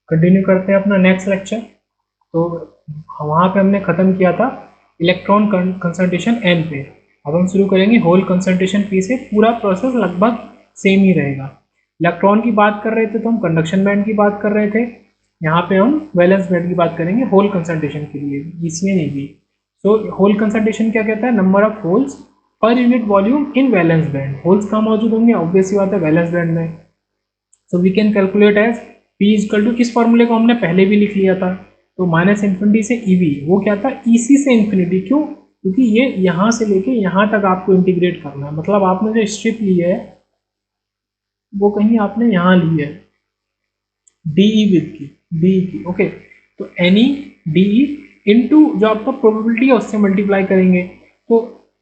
Continue करते हैं अपना नेक्स्ट लेक्चर। तो वहाँ पे हमने ख़त्म किया था इलेक्ट्रॉन कंसंट्रेशन एन पे। अब हम शुरू करेंगे होल कंसंट्रेशन पी से। पूरा प्रोसेस लगभग सेम ही रहेगा। इलेक्ट्रॉन की बात कर रहे थे तो हम कंडक्शन बैंड की बात कर रहे थे, यहाँ पे हम वैलेंस बैंड की बात करेंगे होल कंसंट्रेशन के लिए, इसी में नहीं भी। सो होल कंसंट्रेशन क्या कहता है? Number of holes per unit volume in valence band. Holes कहाँ मौजूद होंगे? ऑब्वियस सी बात है, वैलेंस बैंड में। So we can calculate as P equal to, इस फॉर्मूले को हमने पहले भी लिख लिया था, तो माइनस इन्फिनिटी से ईवी, वो क्या था? ईसी से इन्फिनिटी। क्यों? क्योंकि ये यहाँ से लेके यहाँ तक आपको इंटीग्रेट करना है। मतलब आपने जो स्ट्रिप ली है वो कहीं आपने यहाँ ली है डीई विद की, डीई की, ओके। तो एनी डीई इनटू जो आपका प्रोबेबिलिटी है उससे मल्टीप्लाई करेंगे। तो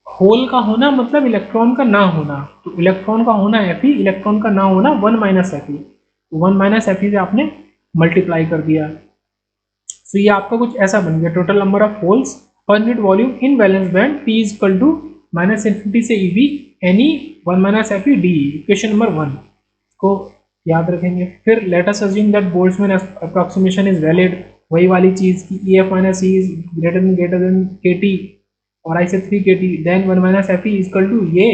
होल का होना मतलब इलेक्ट्रॉन का ना होना, तो इलेक्ट्रॉन का होना एफ ई, इलेक्ट्रॉन का ना होना वन माइनस एफ ई, तो वन माइनस एफ ई से आपने मल्टीप्लाई कर दिया। तो ये आपका कुछ ऐसा बन गया, total number of holes per unit volume in valence band P is equal to minus infinity से E V any one minus F E D, equation number 1 को याद रखेंगे। फिर let us assume that Boltzmann approximation is valid, वही वाली चीज की E F minus E is greater than K T, और आई से 3 K T, then one minus F E is equal to ये।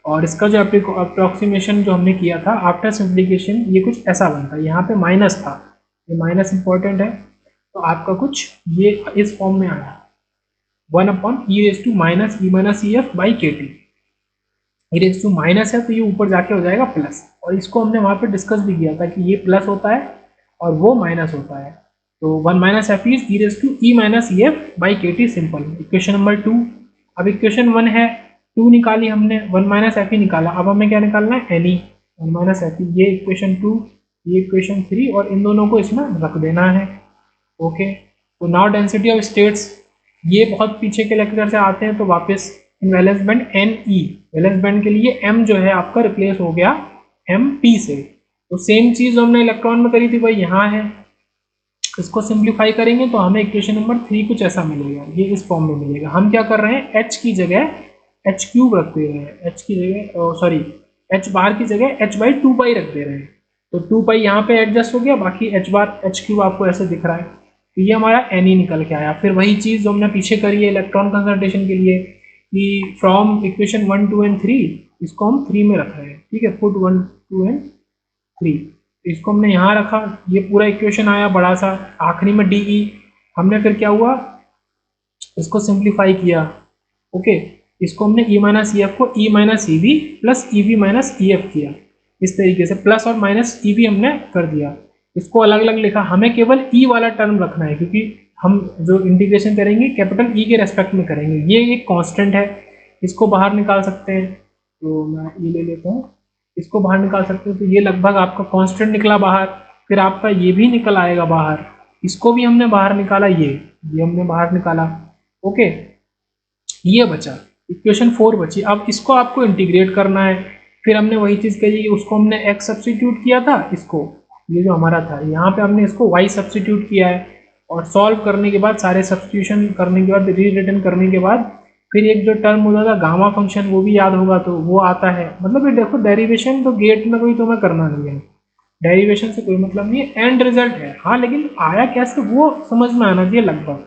और इसका जो अप्रोक्सीमेशन जो हमने किया था आफ्टर सिंप्लीफिकेशन, ये कुछ ऐसा बनता है। यहाँ पे माइनस था, ये माइनस इंपॉर्टेंट है, तो आपका कुछ ये इस फॉर्म में आया, 1 upon E raise to minus E minus E F by K T. E raise to minus है तो ये ऊपर जाके हो जाएगा प्लस, और इसको हमने वहाँ पे डिस्कस भी किया था कि ये प्लस होता है और वो माइनस होता है। तो 1 minus F is E raise to E minus E F by K T, simple. Equation number 2। अब इक्वेशन 1 है, 2 निकाली हमने, 1 माइनस एफ ई निकाला, अब हमें क्या निकालना है? एनी 1 माइनस एफ ई, ये इक्वेशन 2, ये इक्वेशन 3, और इन दोनों को इसमें रख देना है, ओके। तो नाउ डेंसिटी ऑफ स्टेट्स, ये बहुत पीछे के लेक्चर से आते हैं तो वापस इन valence band N E, valence band के लिए एम जो है आपका रिप्लेस हो गया एम पी से। तो सेम चीज हमने इलेक्ट्रॉन में करी थी, भाई यहाँ है। इसको सिंप्लीफाई करेंगे तो हमें इक्वेशन नंबर 3 कुछ ऐसा मिलेगा, ये इस फॉर्म में मिलेगा। हम क्या कर रहे हैं? एच की जगह एच क्यूब रख दे रहे हैं, एच की जगह सॉरी एच बार की जगह एच बाई 2 पाई रख दे रहे हैं। तो 2 पाई यहाँ पे एडजस्ट हो गया, बाकी एच बार एच क्यूब आपको ऐसे दिख रहा है। तो ये हमारा एन ई निकल के आया। फिर वही चीज़ जो हमने पीछे करी है इलेक्ट्रॉन कंसंट्रेशन के लिए, कि फ्रॉम इक्वेशन 1 2 एंड 3, इसको हम 3 में रख रहे हैं, ठीक है। पुट 1 2 एंड 3, इसको हमने यहाँ रखा, ये पूरा इक्वेशन आया बड़ा सा, आखिरी में डी ई। हमने फिर क्या हुआ? इसको सिंप्लीफाई किया, ओके। इसको हमने ई माइनस ई एफ को E minus E V plus E V minus E F किया, इस तरीके से प्लस और माइनस ई वी हमने कर दिया। इसको अलग अलग लिखा, हमें केवल ई वाला टर्म रखना है, क्योंकि हम जो इंटीग्रेशन करेंगे कैपिटल ई के रेस्पेक्ट में करेंगे। ये एक कांस्टेंट है, इसको बाहर निकाल सकते हैं, तो मैं ये ले लेता हूँ, इसको बाहर निकाल सकते हो। तो ये लगभग आपका कांस्टेंट निकला बाहर। फिर आपका ये भी निकल आएगा बाहर, इसको भी हमने बाहर निकाला, ये हमने बाहर निकाला, ओके। ये बचा, इक्वेशन 4 बची। अब इसको आपको इंटीग्रेट करना है। फिर हमने वही चीज़ करी, उसको हमने x सब्सिट्यूट किया था, इसको ये जो हमारा था यहाँ पे हमने इसको y सब्सिट्यूट किया है, और सॉल्व करने के बाद, सारे सब्सिट्यूशन करने के बाद, री रिटर्न करने के बाद, फिर एक जो टर्म होता था गामा फंक्शन, वो भी याद होगा, तो वो आता है। मतलब ये देखो, डेरिवेशन तो गेट में कोई तुम्हें करना नहीं है, डेरिवेशन से कोई मतलब नहीं है, एंड रिजल्ट है, हाँ, लेकिन आया कैसे वो समझ में आना चाहिए लगभग।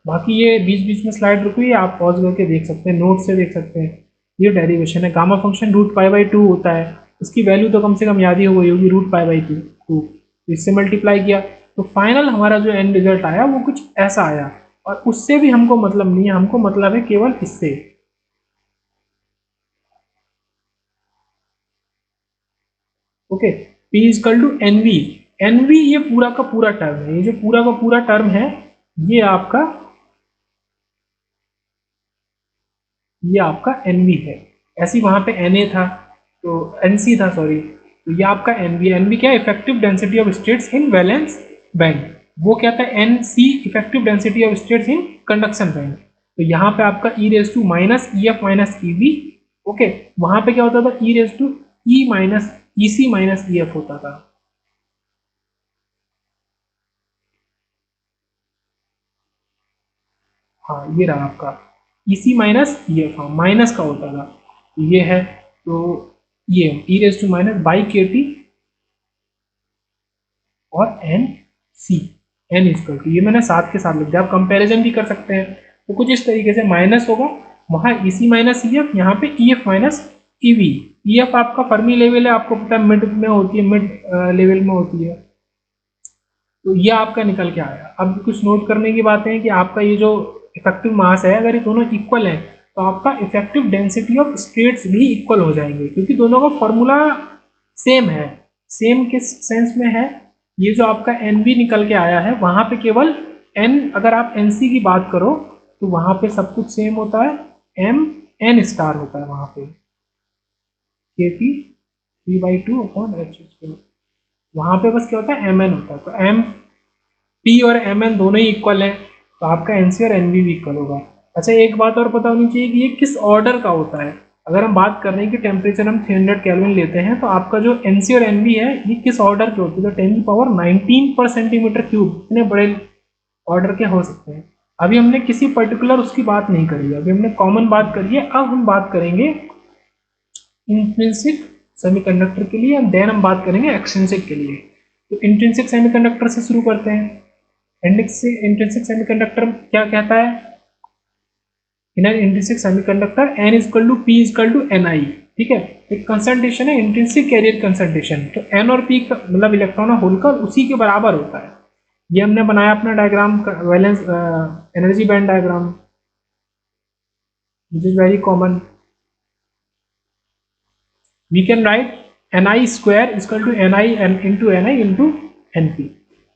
बाकी ये बीच बीच में स्लाइड रुकी, आप पॉज करके देख सकते हैं, नोट से देख सकते हैं। ये डेरिवेशन है, gamma function root pi by 2 होता है, इसकी वैल्यू तो कम से कम याद ही हो गई होगी, रूट पाई बाई 2, तो इससे मल्टीप्लाई किया, तो फाइनल हमारा जो एंड रिजल्ट आया वो कुछ ऐसा आया। और उससे भी हमको मतलब नहीं है, हमको मतलब है केवल इससे, okay. P equal to N V, N V ये पूरा का पूरा टर्म है, ये जो पूरा का पूरा टर्म है, ये आपका ये आपका एन वी है। ऐसी वहां पे एन ए था, तो एन सी था, सॉरी, तो ये आपका एन वी। एन वी क्या? Effective density of states in valence band. वो क्या था? N C effective density of states in conduction band. तो यहाँ पे आपका E raise to minus E F minus E V, okay. वहां पे क्या होता था? E raise to E minus E C minus E F होता था। हाँ, ये रहा आपका इसी माइनस ये, हाँ, माइनस का होता था, तो ये है। तो ये E raise to minus by K T और N C N equal to, ये मैंने साथ के साथ लिख दिया, आप कंपैरिजन भी कर सकते हैं। तो कुछ इस तरीके से माइनस होगा, वहाँ ई सी माइनस ई एफ, यहाँ पे ई F minus E we. E F आपका फर्मी लेवल है, आपको पता है मिड में होती है, मिड लेवल में होती है। तो ये आपका निकल के आया। अब कुछ नोट करने की बात है कि आपका ये जो इफेक्टिव मास है, अगर ये दोनों इक्वल है तो आपका इफेक्टिव डेंसिटी ऑफ स्टेट्स भी इक्वल हो जाएंगे, क्योंकि दोनों का फॉर्मूला सेम है। सेम किस सेंस में है, ये जो आपका एन बी निकल के आया है, वहां पे केवल एन, अगर आप एन सी की बात करो तो वहां पे सब कुछ सेम होता है, एम एन स्टार होता है वहां पे, के P P by two upon H square, वहां पे बस क्या होता है, एम एन होता है। तो एम पी और एम एन दोनों ही इक्वल है, तो आपका एन सी और एन बी भी इक्वल होगा। अच्छा, एक बात और पता होनी चाहिए कि ये किस ऑर्डर का होता है। अगर हम बात कर रहे हैं कि टेम्परेचर हम 300 केल्विन लेते हैं, तो आपका जो एन सी और एन बी है ये किस ऑर्डर के होते हैं, तो 10⁻19 पर सेंटीमीटर क्यूब, इतने बड़े ऑर्डर के हो सकते हैं। अभी हमने किसी पर्टिकुलर उसकी बात नहीं करी है, अभी हमने कॉमन बात करी है। अब हम बात करेंगे इंट्रिंसिक सेमीकंडक्टर के लिए, एंड देन हम बात करेंगे एक्सट्रिंसिक के लिए। तो इंट्रिंसिक सेमीकंडक्टर से शुरू करते हैं। इंट्रिंसिक सेमीकंडक्टर क्या कहता है, in an intrinsic semiconductor N equal to P equal to N I. ठीक है, एक कंसंट्रेशन है इंट्रिंसिक कैरियर कंसंट्रेशन, तो एन और पी का मतलब इलेक्ट्रॉन और होल का उसी के बराबर होता है। ये हमने बनाया अपना diagram, valence energy band diagram, which is very common. We can write N I square equal to N I into N P,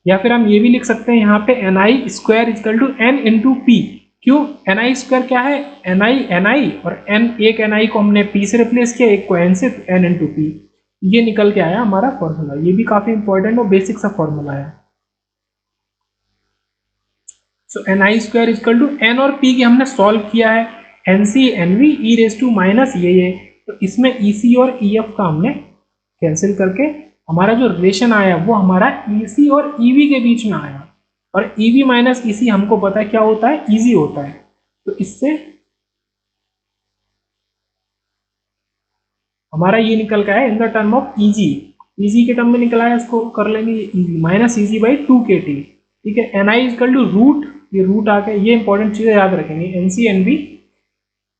या फिर हम ये भी लिख सकते हैं यहाँ पे N I square equal to N into P. क्यों, एन आई स्क्वायर क्या है, एन आई और एन, एक एन आई को हमने पी से रिप्लेस किया, एक को एन से, एन इंटू पी। ये निकल के आया हमारा फॉर्मूला, ये भी काफी इंपॉर्टेंट और बेसिक सा फॉर्मूला है। So N I square equal to N और पी की हमने सॉल्व किया है, N C N V E raise to minus ये, तो इसमें ई सी और ई एफ का हमने कैंसिल करके हमारा जो रिलेशन आया वो हमारा ई सी और ई वी के बीच में आया, और ई वी माइनस ई सी हमको पता है क्या होता है, ईजी होता है। तो इससे हमारा ये निकल का है in the term of easy, easy के टर्म में निकला है, इसको कर लेंगे easy minus easy by 2 K T. ठीक है, N I equal to root, ये रूट आ गया, ये इंपॉर्टेंट चीजें याद रखेंगे, एन सी एन बी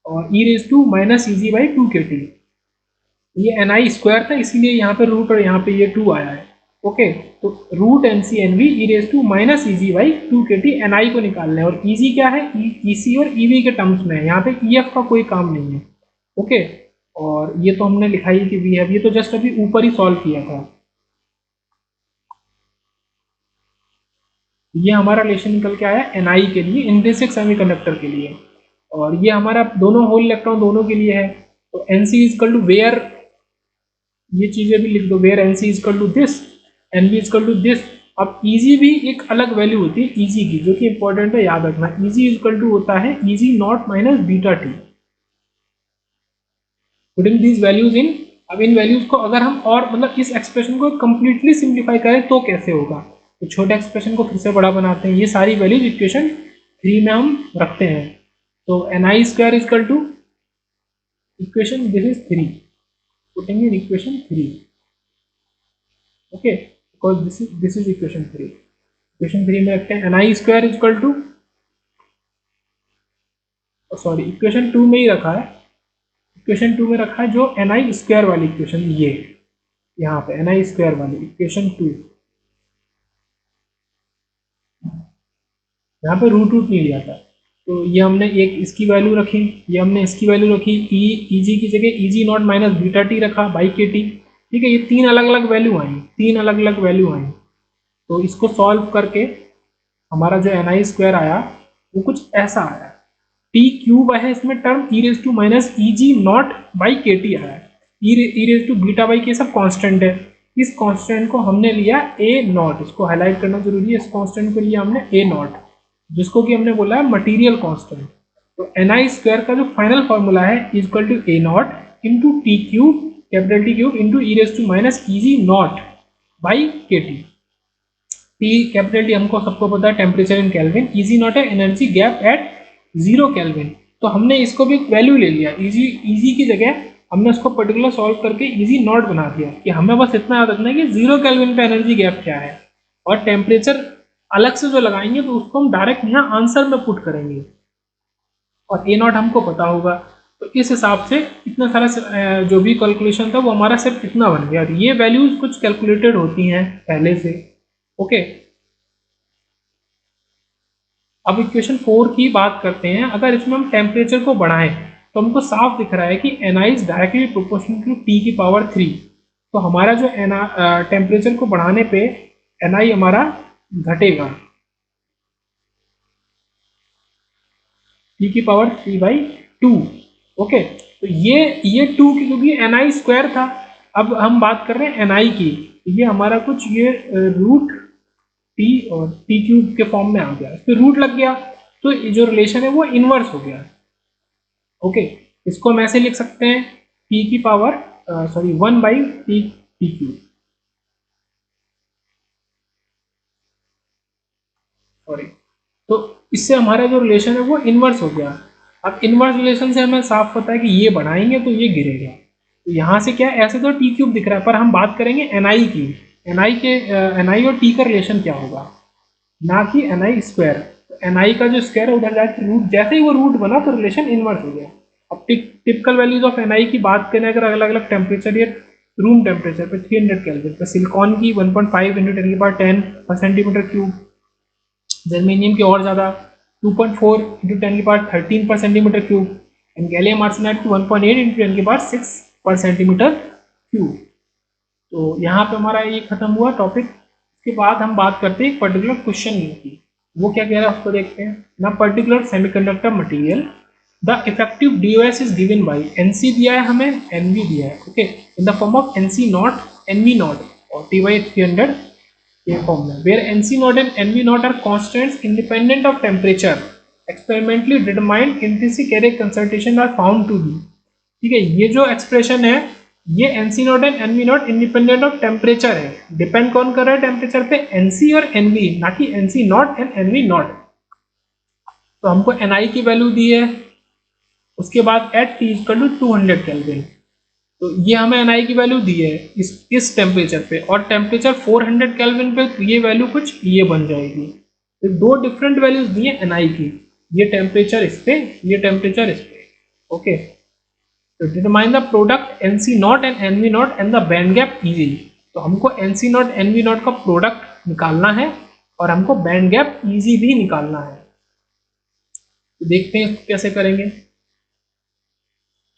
और E raise to minus easy by 2 K T. ये एन आई स्क्वायर था इसीलिए यहाँ पे रूट और यहाँ पे ये 2 आया है। ओके, तो root N C N V E raise to minus easy by 2 K T, N आई को निकालना है, और ईजी क्या है, ई सी और ई वी के टर्म्स में है, यहाँ पे ई एफ का कोई काम नहीं है। ओके, और ये तो हमने लिखा ही कि वी हैव, ये तो जस्ट अभी ऊपर ही सॉल्व किया था। ये हमारा रिलेशन निकल के आया एन आई के लिए, इंट्रिंसिक सेमीकंडक्टर के लिए, और ये हमारा दोनों होल इलेक्ट्रॉन दोनों के लिए है। तो N C equal to where, ये चीजें भी लिख दो, where N C equal to this, N B equal to this. अब ईजी भी एक अलग वैल्यू होती है ईजी की, जो कि इंपॉर्टेंट है, याद रखना। ईजी इजकल टू होता है easy not minus beta T, putting these values in. अब इन वैल्यूज को अगर हम और मतलब इस एक्सप्रेशन को कंप्लीटली सिंप्लीफाई करें तो कैसे होगा, तो छोटे एक्सप्रेशन को फिर से बड़ा बनाते हैं, ये सारी वैल्यूज इक्वेशन 3 में हम रखते हैं। तो N I square equal to equation, this is 3, putting in equation 3, okay, because this is equation 3। Equation 3 में रखते हैं N I square equal to, sorry equation 2 में ही रखा है, इक्वेशन 2 में रखा है जो एन आई स्क्वायर वाली इक्वेशन, ये यहाँ पे एन आई स्क्वायर वाली इक्वेशन 2, यहाँ पे रूट नहीं लिया था, तो ये हमने एक इसकी वैल्यू रखी, ये हमने इसकी वैल्यू रखी, ई जी की जगह ई G not minus beta T रखा बाई के टी। ठीक है, ये 3 अलग अलग वैल्यू आई, 3 अलग अलग वैल्यू आई। तो इसको सॉल्व करके हमारा जो एन आई स्क्वायर आया वो कुछ ऐसा आया, टी क्यूब है इसमें term, E raise to minus E G naught by K T आया है, E raise to beta by K सब कांस्टेंट है। इस कांस्टेंट को हमने लिया ए नॉट, इसको हाईलाइट करना जरूरी है, इस कांस्टेंट को लिया हमने ए नॉट, जिसको कि हमने बोला है मटीरियल कांस्टेंट। तो एन आई स्क्वायर का जो फाइनल फॉर्मूला है equal to A naught into T cube, capital T cube into E raise to minus E G naught by K T. T capital T हमको सबको पता है temperature in kelvin, E G naught है energy gap at 0 kelvin. तो हमने इसको भी एक वैल्यू ले लिया, इजी की जगह हमने उसको पर्टिकुलर सॉल्व करके इजी नॉट बना दिया, कि हमें बस इतना याद रखना है कि 0 केल्विन पे एनर्जी गैप क्या है। और टेम्परेचर अलग से जो लगाएंगे तो उसको हम डायरेक्ट यहाँ आंसर में पुट करेंगे, और ए नॉट हमको पता होगा। तो इस हिसाब से इतना सारा जो भी कैलकुलेशन था वो हमारा सिर्फ इतना बन गया, और ये वैल्यूज कुछ कैलकुलेटेड होती हैं पहले से। ओके, अब इक्वेशन 4 की बात करते हैं। अगर इसमें हम टेम्परेचर को बढ़ाएं तो हमको साफ दिख रहा है कि Ni is directly proportional to T की पावर 3। तो हमारा जो टेम्परेचर को बढ़ाने पे Ni हमारा घटेगा T की पावर 3/2। ओके, तो ये 2 की, क्योंकि Ni स्क्वायर था। अब हम बात कर रहे हैं Ni की, ये हमारा कुछ ये रूट टी और टी क्यूब के फॉर्म में आ गया, इस पर रूट लग गया, तो जो रिलेशन है वो इनवर्स हो गया। ओके, इसको हम ऐसे लिख सकते हैं टी की पावर 1/टी क्यूब, सॉरी। तो इससे हमारा जो रिलेशन है वो इनवर्स हो गया। अब इनवर्स रिलेशन से हमें साफ पता है कि ये बढ़ाएंगे तो ये गिरेगा। तो यहाँ से क्या, ऐसे तो टी क्यूब दिख रहा है, पर हम बात करेंगे एनआई की। एनआई और टी का रिलेशन क्या होगा, ना कि एनआई स्क्वायर। एनआई का जो स्क्वायर है उधर जाके रूट, जैसे ही वो रूट बना तो रिलेशन इनवर्स हो गया। अब टिपिकल वैल्यूज ऑफ एनआई की बात करें, अगर अलग अलग टेम्परेचर या रूम टेम्परेचर पे 300 केल्विन पे सिलिकॉन की 1.5 × 10⁻10 पर सेंटीमीटर क्यूब, जर्मेनियम की और ज़्यादा 2.4 × 10⁻13 पर centimetre cube, and gallium arsenide की 1.8 × 10⁻6 पर सेंटीमीटर क्यूब। तो यहाँ पे हमारा ये खत्म हुआ टॉपिक। इसके बाद हम बात करते हैं एक पर्टिकुलर क्वेश्चन की, वो क्या कह रहा है उसको देखते हैं ना। Particular semiconductor material the effective DOS is given by, NC दिया है हमें, एनवी दिया है। Okay, in the form of NC naught, NV naught और T/300 के फॉर्म में, where NC naught and NV naught are constants independent of temperature, experimentally determined intrinsic array concentration are found to be. ठीक है, ये जो expression है, ये NC naught and NV naught independent of temperature है। Depend कौन कर रहा है टेम्परेचर पे, एनसी और एनवी, ना कि NC naught and NV naught. तो हमको एनआई की वैल्यू दी है, उसके बाद at T equal to 200 kelvin. तो ये हमें एनआई की वैल्यू दी है इस टेम्परेचर पे, और टेम्परेचर 400 केल्विन पे तो ये वैल्यू कुछ ये बन जाएगी। तो दो डिफरेंट वैल्यूज दी है एनआई की, ये टेम्परेचर इस पे, ये टेम्परेचर इस पे। ओके, तो determine the product NC naught and NV naught and the band gap EG. तो हमको एनसी नॉट एनवी नॉट का प्रोडक्ट निकालना है और हमको बैंड गैप ईजी भी निकालना है। तो देखते हैं इसको कैसे करेंगे,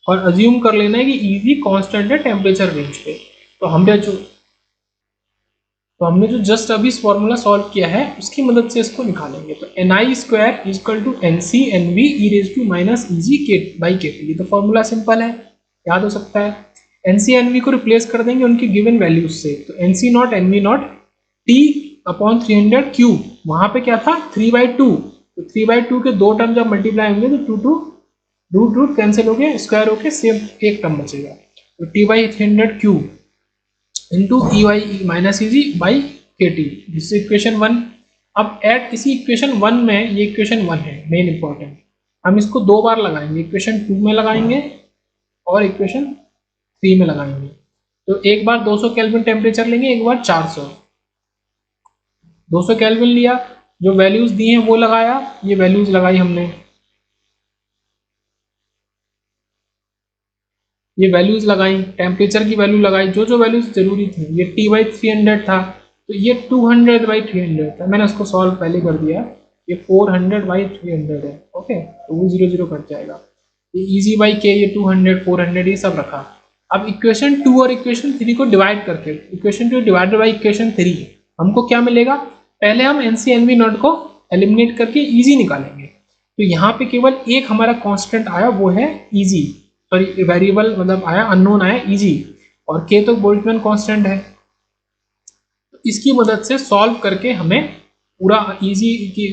और अज्यूम कर लेना है कि ईजी कांस्टेंट है टेम्परेचर रेंज पे। तो हमने जो जस्ट अभी इस फॉर्मूला सॉल्व किया है उसकी मदद से इसको निकालेंगे। तो NI square equal to NC NV E raise to minus EG के बाई के टी। ये तो फॉर्मूला सिंपल है, याद हो सकता है। एनसी एनवी को रिप्लेस कर देंगे उनकी गिवन वैल्यूज से। तो NC naught NV not T/300 cube, वहां पे क्या था 3/2। तो 3/2 के दो टर्म जब मल्टीप्लाई होंगे तो रूट रूट कैंसिल हो गया, स्क्वायर होके सेम एक टर्म बचेगा। तो T/300 cube into E Y minus easy by K T, this equation 1। अब एट इसी इक्वेशन 1 में, ये इक्वेशन 1 है मेन इंपॉर्टेंट, हम इसको दो बार लगाएंगे, इक्वेशन 2 में लगाएंगे और इक्वेशन 3 में लगाएंगे। तो एक बार 200 केल्विन टेम्परेचर लेंगे, एक बार 400। 200 केल्विन लिया, जो वैल्यूज दी हैं वो लगाया, ये वैल्यूज लगाई हमने, ये वैल्यूज लगाई, टेम्परेचर की वैल्यू लगाई, जो जो वैल्यूज जरूरी थी। ये T/300 था, तो ये 200/300 था, मैंने उसको सॉल्व पहले कर दिया। ये 400/300 है। ओके, तो वो 0 0 कट जाएगा। ये इजी बाई के, ये 200 400 ये सब रखा। अब इक्वेशन 2 और इक्वेशन 3 को डिवाइड करके, इक्वेशन 2 डिवाइडेड बाई इक्वेशन 3, हमको क्या मिलेगा। पहले हम एनसी एनवी नॉट को एलिमिनेट करके इजी निकालेंगे। तो यहाँ पे केवल एक हमारा कांस्टेंट आया, वो है इजी, सॉरी वेरिएबल मतलब आया, अननोन आया इजी, और के तो बोल्ट्जमैन कांस्टेंट है। तो इसकी मदद से सॉल्व करके हमें पूरा इजी की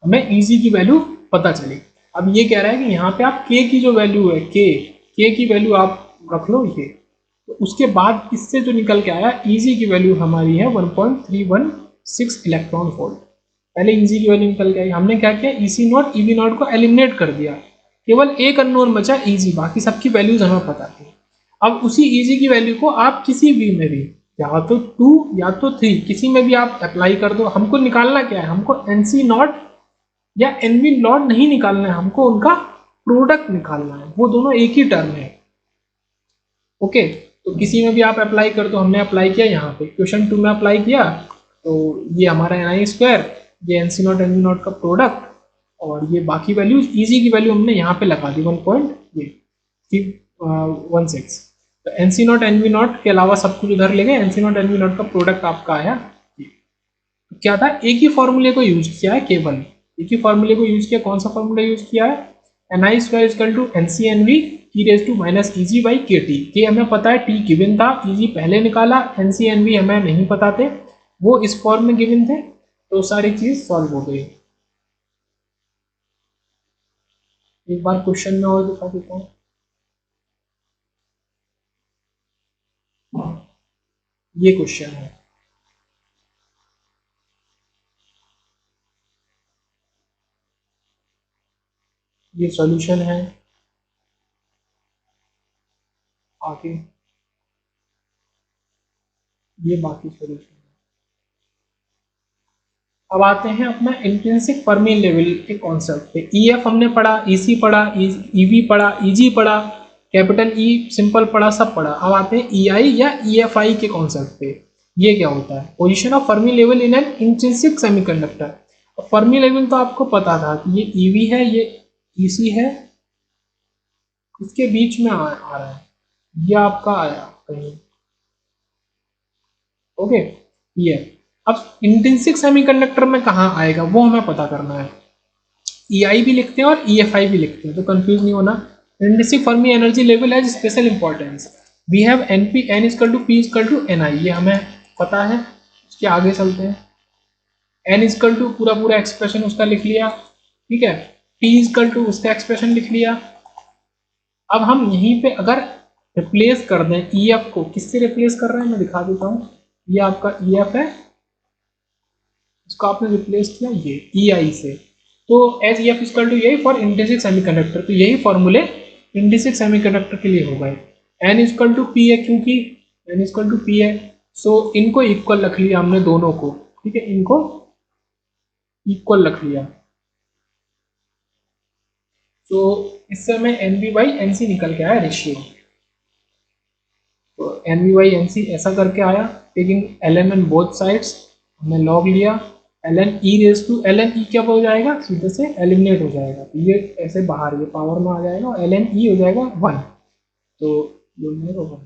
हमें इजी की वैल्यू पता चली। अब ये कह रहा है कि यहाँ पे आप के की जो वैल्यू है, के की वैल्यू आप रख लो ये। तो उसके बाद इससे जो निकल के आया, इजी की वैल्यू हमारी है 1.316 इलेक्ट्रॉन वोल्ट। पहले इजी की वैल्यू निकल के आई, हमने क्या किया, ईसी नॉट ईवी नॉट को एलिमिनेट कर दिया, केवल एक अननोन बचा इजी, बाकी सबकी वैल्यूज हमें पता थी। अब उसी ईजी की वैल्यू को आप किसी भी में भी, या तो 2 या तो 3, किसी में भी आप अप्लाई कर दो। हमको निकालना क्या है, हमको एनसी नॉट या एनवी नॉट नहीं निकालना है, हमको उनका प्रोडक्ट निकालना है, वो दोनों एक ही टर्म है। ओके, तो किसी में भी आप अप्लाई कर दो। हमने अप्लाई किया यहाँ पे क्वेश्चन 2 में अप्लाई किया, तो ये हमारा एन आई स्क्वायर, ये N C naught N V naught का प्रोडक्ट, और ये बाकी वैल्यूज ईजी की वैल्यू हमने यहाँ पे लगा दी 1.16। तो N C naught N V naught के अलावा सब कुछ उधर ले गए, N C naught N V naught का प्रोडक्ट आपका आया। तो क्या था, एक ही फॉर्मूले को यूज किया है, केवल एक ही फॉर्मूले को यूज किया। कौन सा फॉर्मूला यूज किया है, N I square equal to N C N V E raise to minus E G by K T. के हमें पता है, टी गिवन था, ई जी पहले निकाला, एन सी एन वी हमें नहीं पता थे, वो इस फॉर्म में गिवन थे, तो सारी चीज सॉल्व हो गई। एक बार क्वेश्चन में और दिखा देता हूँ। ये क्वेश्चन है, ये सॉल्यूशन है। आगे ये बाकी सॉल्यूशन। अब आते हैं अपना इंट्रिंसिक फर्मी लेवल के कॉन्सेप्ट पे। ई एफ हमने पढ़ा, ई सी पढ़ा, ई वी पढ़ा, ई जी पढ़ा, कैपिटल ई सिंपल पढ़ा, सब पढ़ा। अब आते हैं ई आई या ई एफ आई के कॉन्सेप्ट पे। ये क्या होता है, position of Fermi level in an intrinsic semiconductor. Fermi level तो आपको पता था कि ये ई वी है, ये ई सी है, इसके बीच में आ रहा है, ये आपका आया कहीं। ओके, ये अब इंट्रिंसिक सेमीकंडक्टर में कहाँ आएगा वो हमें पता करना है। ई आई भी लिखते हैं और ई एफ आई भी लिखते हैं, तो कंफ्यूज नहीं होना। Intrinsic Fermi energy level has special importance. We have N P N is equal to P equal to N I, ये हमें पता है। उसके आगे चलते हैं। एन इजकल टू पूरा पूरा एक्सप्रेशन उसका लिख लिया, ठीक है। पी इजकल टू उसका एक्सप्रेशन लिख लिया। अब हम यहीं पे अगर रिप्लेस कर दें ई एफ को, किससे रिप्लेस कर रहे हैं मैं दिखा देता हूँ। ये आपका ई एफ है, इसको आपने रिप्लेस किया ये ई आई से, तो as E F equal to यही फॉर इंट्रिंसिक सेमीकंडक्टर, तो यही फॉर्मूले इंट्रिंसिक सेमीकंडक्टर के लिए हो गए। एन इक्वल टू पी है, क्योंकि एन इक्वल टू पी है, सो इनको इक्वल रख लिया हमने दोनों को, ठीक है, इनको इक्वल रख लिया। तो इससे हमें N B by N C निकल के आया रेशियो। तो N B by N C ऐसा करके आया, taking L N both sides, हमने लॉग लिया। L N E raise to L N E क्या हो जाएगा, सीधे से एलिमिनेट हो जाएगा, तो ये ऐसे बाहर ये पावर में आ जाएगा, एल एन ई हो जाएगा 1, तो ये हो जाएगा 1।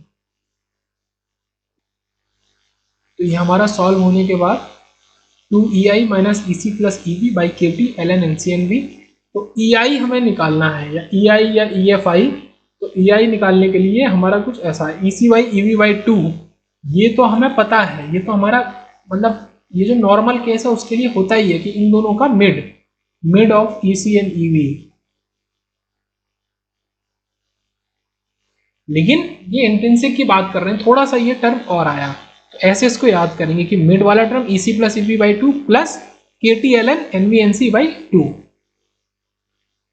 तो ये हमारा सॉल्व होने के बाद 2 E I minus E C plus E B by K T L N N C N B. तो ई आई हमें निकालना है, या ई आई या ई एफ आई। तो ई आई निकालने के लिए हमारा कुछ ऐसा है, ई सी बाई ई वी बाई 2, ये तो हमें पता है, ये तो हमारा मतलब ये जो नॉर्मल केस है उसके लिए होता ही है कि इन दोनों का mid, mid of E C and E V. लेकिन ये इंट्रिंसिक की बात कर रहे हैं, थोड़ा सा ये टर्म और आया, तो ऐसे इसको याद करेंगे कि मिड वाला term E C plus E V by 2 plus K T L N N V N C by 2।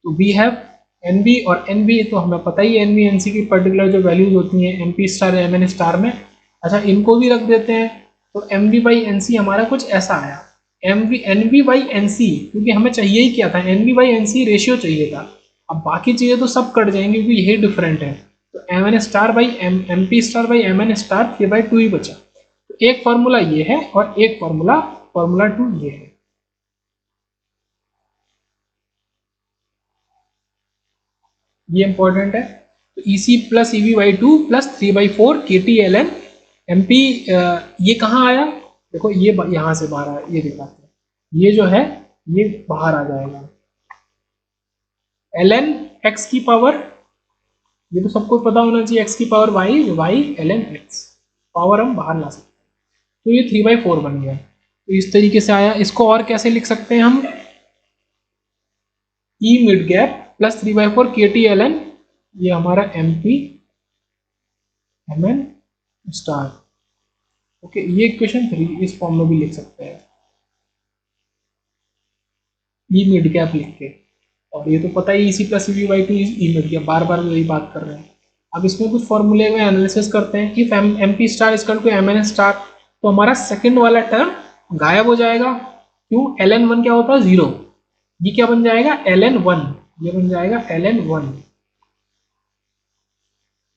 तो वी हैव एन बी और एन बी, तो हमें पता ही है एन बी एन सी की पर्टिकुलर जो वैल्यूज होती हैं M P star M N star में। अच्छा, इनको भी रख देते हैं, तो M B by N C हमारा कुछ ऐसा आया, M B N B by N C, क्योंकि हमें चाहिए ही क्या था, N B by N C ratio चाहिए था। अब बाकी चीज़ें तो सब कट जाएंगी क्योंकि यही डिफरेंट है। तो M N star by M P star by M N star ये बाई 2 ही बचा। तो एक फार्मूला ये है और एक फार्मूला फार्मूला 2 ये है। ये इंपॉर्टेंट है। तो E C plus E V by 2 plus 3/4 K T L N M P, ये कहाँ आया, देखो ये यहाँ से बाहर आया, ये दिखाते हैं, ये जो है ये बाहर आ जाएगा। एल एन एक्स की पावर, ये तो सबको पता होना चाहिए, एक्स की power Y, Y L N X, power हम बाहर ला सकते हैं। तो ये 3/4 बन गया। तो इस तरीके से आया। इसको और कैसे लिख सकते हैं हम, ई mid gap plus 3/4 K T L N, ये हमारा M P M N star. Okay, ये इक्वेशन 3 इस फॉर्म में भी लिख सकते हैं, ई मिड गैप लिख के। और ये तो पता ही, इसी plus V by 2 E mid gap, बार बार यही बात कर रहे हैं। अब इसमें कुछ फॉर्मूले में एनालिसिस करते हैं। If M P star is equal to M N star, तो हमारा सेकंड वाला टर्म गायब हो जाएगा। क्यों? एल एन वन क्या होता है? जीरो। ये क्या बन जाएगा? L N one. ये बन जाएगा एल एन वन,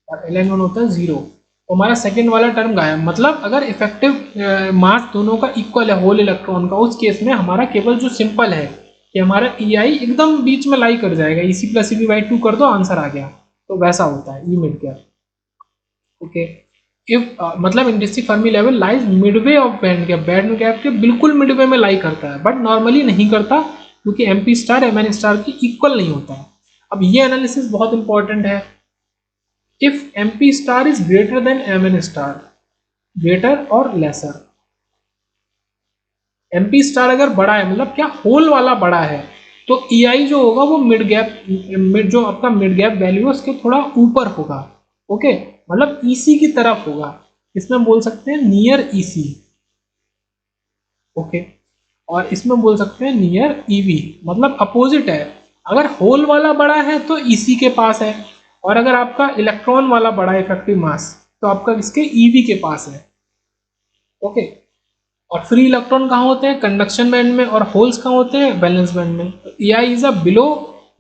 और एल एन वन होता है जीरो। तो हमारा सेकंड वाला टर्म गायब। मतलब अगर इफेक्टिव मास दोनों का इक्वल है होल इलेक्ट्रॉन का, उस केस में हमारा केवल जो सिंपल है कि हमारा ई आई एकदम बीच में लाई कर जाएगा, E C plus E B by two कर दो, आंसर आ गया। तो वैसा होता है E mid gap. Okay, if मतलब industry Fermi level lies midway of band gap, band gap के बिल्कुल मिडवे में लाई करता है, बट नॉर्मली नहीं करता क्योंकि M P star M N star की इक्वल नहीं होता है। अब ये एनालिसिस बहुत इंपॉर्टेंट है। If M P star is greater than M N star, greater और लेसर, एम पी स्टार अगर बड़ा है, मतलब क्या होल वाला बड़ा है, तो ई आई जो होगा वो मिड गैप, जो आपका मिड गैप वैल्यू है उसके थोड़ा ऊपर होगा। ओके, मतलब ईसी की तरफ होगा। इसमें बोल सकते हैं नियर ईसी। ओके, और इसमें बोल सकते हैं नियर ईवी, मतलब अपोजिट है। अगर होल वाला बड़ा है तो ईसी के पास है, और अगर आपका इलेक्ट्रॉन वाला बड़ा है इफेक्टिव मास, तो आपका इसके ईवी के पास है। ओके, और फ्री इलेक्ट्रॉन कहाँ होते हैं? कंडक्शन बैंड में। और होल्स कहाँ होते हैं? वैलेंस बैंड में। तो E I is a below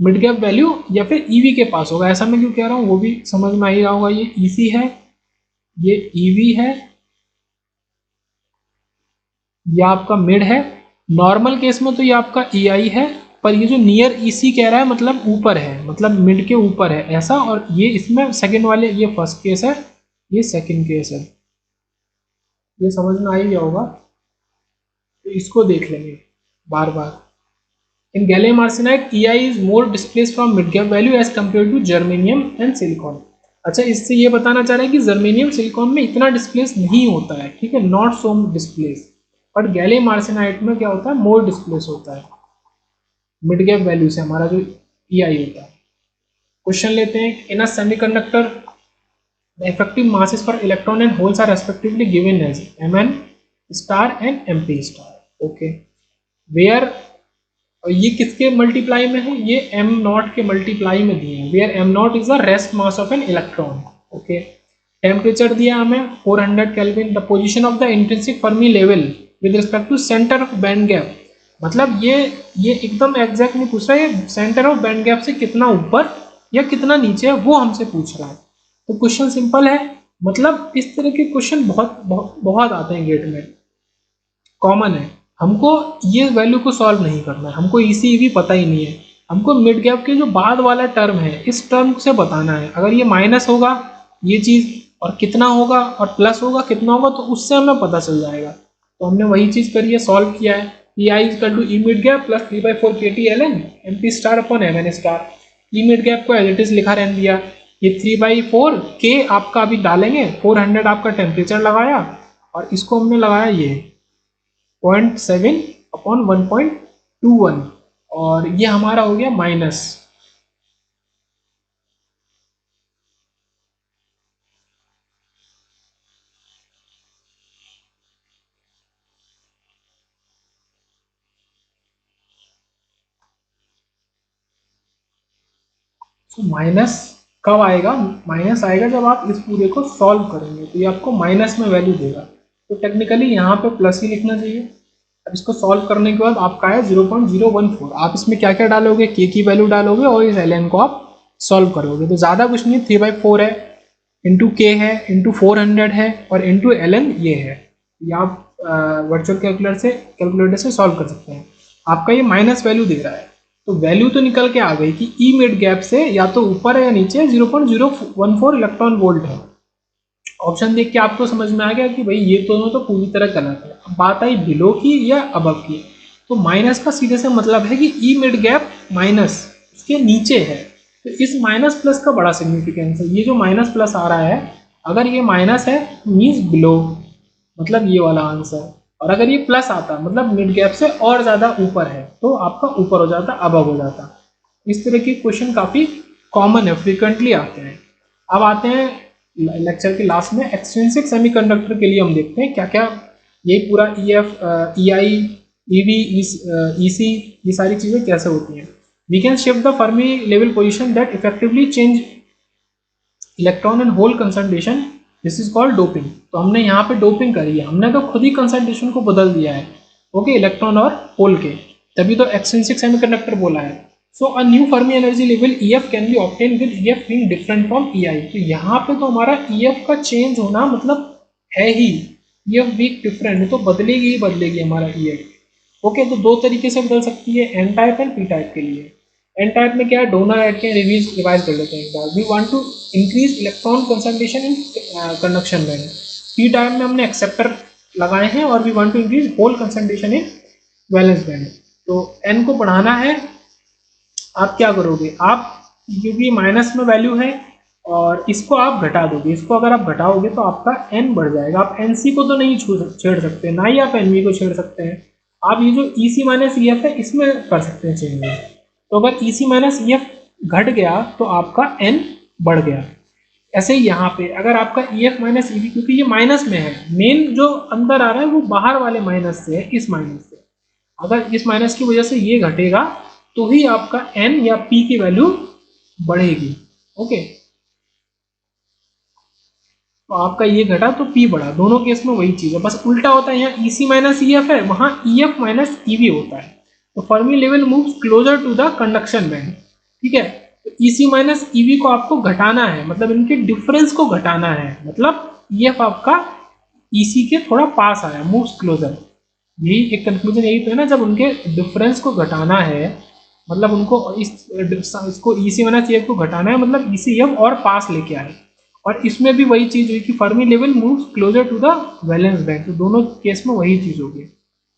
mid gap value, या फिर ईवी के पास होगा। ऐसा मैं क्यों कह रहा हूँ वो भी समझ में आ ही रहा होगा। ये ईसी है, ये ईवी है, ये आपका मिड है। नॉर्मल केस में तो ये आपका ई आई है, पर ये जो नियर ईसी कह रहा है मतलब ऊपर है, मतलब मिड के ऊपर है ऐसा। और ये इसमें सेकंड वाले, ये फर्स्ट केस है, ये सेकंड केस है। ये समझ में आ ही गया होगा, तो इसको देख लेंगे बार बार। In gallium arsenide, EI is more displaced from mid gap value as compared to germanium and silicon. अच्छा, इससे ये बताना चाह रहे हैं कि जर्मेनियम सिलिकॉन में इतना डिस्प्लेस नहीं होता है, ठीक है, not so displace. But gallium arsenide में क्या होता है? मोर डिस्प्लेस होता है मिड गैप वैल्यू से, हमारा जो ई आई होता है। क्वेश्चन लेते हैं। In a semiconductor the effective masses for electron and holes are respectively given as mn star and mp star. Okay, where, और ये किसके मल्टीप्लाई में है? ये एम नॉट के मल्टीप्लाई में दिए हैं। Where M not is the rest mass of an electron. Okay, temperature दिया हमें 400 kelvin. The position of the intrinsic Fermi level with respect to centre of band gap, मतलब ये एकदम एग्जैक्ट नहीं पूछ रहा है, ये सेंटर ऑफ बैंड गैप से कितना ऊपर या कितना नीचे है वो हमसे पूछ रहा है। तो क्वेश्चन सिंपल है। मतलब इस तरह के क्वेश्चन बहुत बहुत बहुत आते हैं गेट में, कॉमन है। हमको ये वैल्यू को सॉल्व नहीं करना है, हमको ईसी भी पता ही नहीं है, हमको मिड गैप के जो बाद वाला टर्म है इस टर्म से बताना है। अगर ये माइनस होगा ये चीज़, और कितना होगा, और प्लस होगा कितना होगा, तो उससे हमें पता चल जाएगा। तो हमने वही चीज़ करी है, सॉल्व किया है। E I equal to E mid gap plus 3/4 KT ln M P star upon M N star. E mid gap को एज इट इज लिखा रहने दिया। ये 3/4 के आपका अभी डालेंगे, 400 आपका टेम्परेचर लगाया, और इसको हमने लगाया ये 0.7 अपॉन 1.21, और ये हमारा हो गया माइनस। तो माइनस कब आएगा? माइनस आएगा जब आप इस पूरे को सॉल्व करेंगे, तो ये आपको माइनस में वैल्यू देगा। तो टेक्निकली यहाँ पे प्लस ही लिखना चाहिए। अब इसको सॉल्व करने के बाद आपका है 0.014। आप इसमें क्या क्या डालोगे? के की वैल्यू डालोगे और इस एल एन को आप सॉल्व करोगे। तो ज़्यादा कुछ नहीं है, 3/4 है, इंटू के है, इंटू 400 है, और इंटू एल एन ये है। ये आप वर्चुअल कैलकुलेटर से सॉल्व कर सकते हैं। आपका ये माइनस वैल्यू दे रहा है, तो वैल्यू तो निकल के आ गई कि ई मिड गैप से या तो ऊपर है या नीचे 0.014 इलेक्ट्रॉन वोल्ट है। ऑप्शन देख के आपको समझ में आ गया कि भाई ये दोनों तो पूरी तरह गलत है। अब बात आई बिलो की या अबव की, तो माइनस का सीधे से मतलब है कि ई मिड गैप माइनस उसके नीचे है। तो इस माइनस प्लस का बड़ा सिग्निफिकेंस है। ये जो माइनस प्लस आ रहा है, अगर ये माइनस है मीन्स बिलो, मतलब ये वाला आंसर। और अगर ये प्लस आता मतलब मिड गैप से और ज़्यादा ऊपर है, तो आपका ऊपर हो जाता, अबव हो जाता। इस तरह के क्वेश्चन काफ़ी कॉमन है, फ्रिक्वेंटली आते हैं। अब आते हैं लेक्चर के लास्ट में एक्सट्रिंसिक सेमीकंडक्टर के लिए हम देखते हैं क्या क्या, यही पूरा ई एफ, ई आई, ई वी, ई सी, ये सारी चीज़ें कैसे होती हैं। We can shift the Fermi level position that effectively change electron and hole concentration, this is called doping. तो हमने यहाँ पे डोपिंग करी है, हमने तो खुद ही कंसंट्रेशन को बदल दिया है, ओके, इलेक्ट्रॉन और होल के, तभी तो एक्सट्रिंसिक सेमीकंडक्टर बोला है। So a new Fermi energy level EF can be obtain with EF being different from EI। तो यहाँ पे तो हमारा EF का चेंज होना मतलब है ही, EF भी डिफरेंट है तो बदलेगी ही बदलेगी हमारा EF। ओके, तो दो तरीके से बदल सकती है, N type and P type के लिए। एन टाइप में क्या है, डोनर ऐड के रिवाइज कर लेते हैं एक बार। We want to increase electron concentration in conduction band. P type में हमने एक्सेप्टर लगाए हैं और we want to increase hole concentration in valence band. तो एन को बढ़ाना है, आप क्या करोगे, आप क्योंकि माइनस में वैल्यू है और इसको आप घटा दोगे, इसको अगर आप घटाओगे तो आपका एन बढ़ जाएगा। आप एनसी को तो नहीं छेड़ सकते, ना ही आप एनवी को छेड़ सकते हैं, आप ये जो EC माइनस EF है इसमें कर सकते हैं चेंजेस। तो अगर EC माइनस EF घट गया तो आपका एन बढ़ गया। ऐसे ही यहाँ पे अगर आपका EF माइनस EV, क्योंकि ये माइनस में है, मेन जो अंदर आ रहा है वो बाहर वाले माइनस से है, इस माइनस से, अगर इस माइनस की वजह से ये घटेगा तो ही आपका N या P की वैल्यू बढ़ेगी। ओके, तो आपका ये घटा तो P बढ़ा, दोनों केस में वही चीज है, बस उल्टा होता है, यहाँ EC माइनस EF है, वहां EF माइनस EV होता है। तो Fermi level moves closer to the conduction band, ठीक है। तो EC माइनस EV को आपको घटाना है, मतलब इनके डिफरेंस को घटाना है, मतलब EF आपका EC के थोड़ा पास आया, मूव्स क्लोजर। यही एक कंक्लूजन यही तो है ना, जब उनके डिफरेंस को घटाना है, मतलब उनको इसको EC माइनस EF को घटाना है, मतलब ECF और पास लेके आए। और इसमें भी वही चीज हुई कि Fermi level moves closer to the valence band. तो दोनों केस में वही चीज होगी,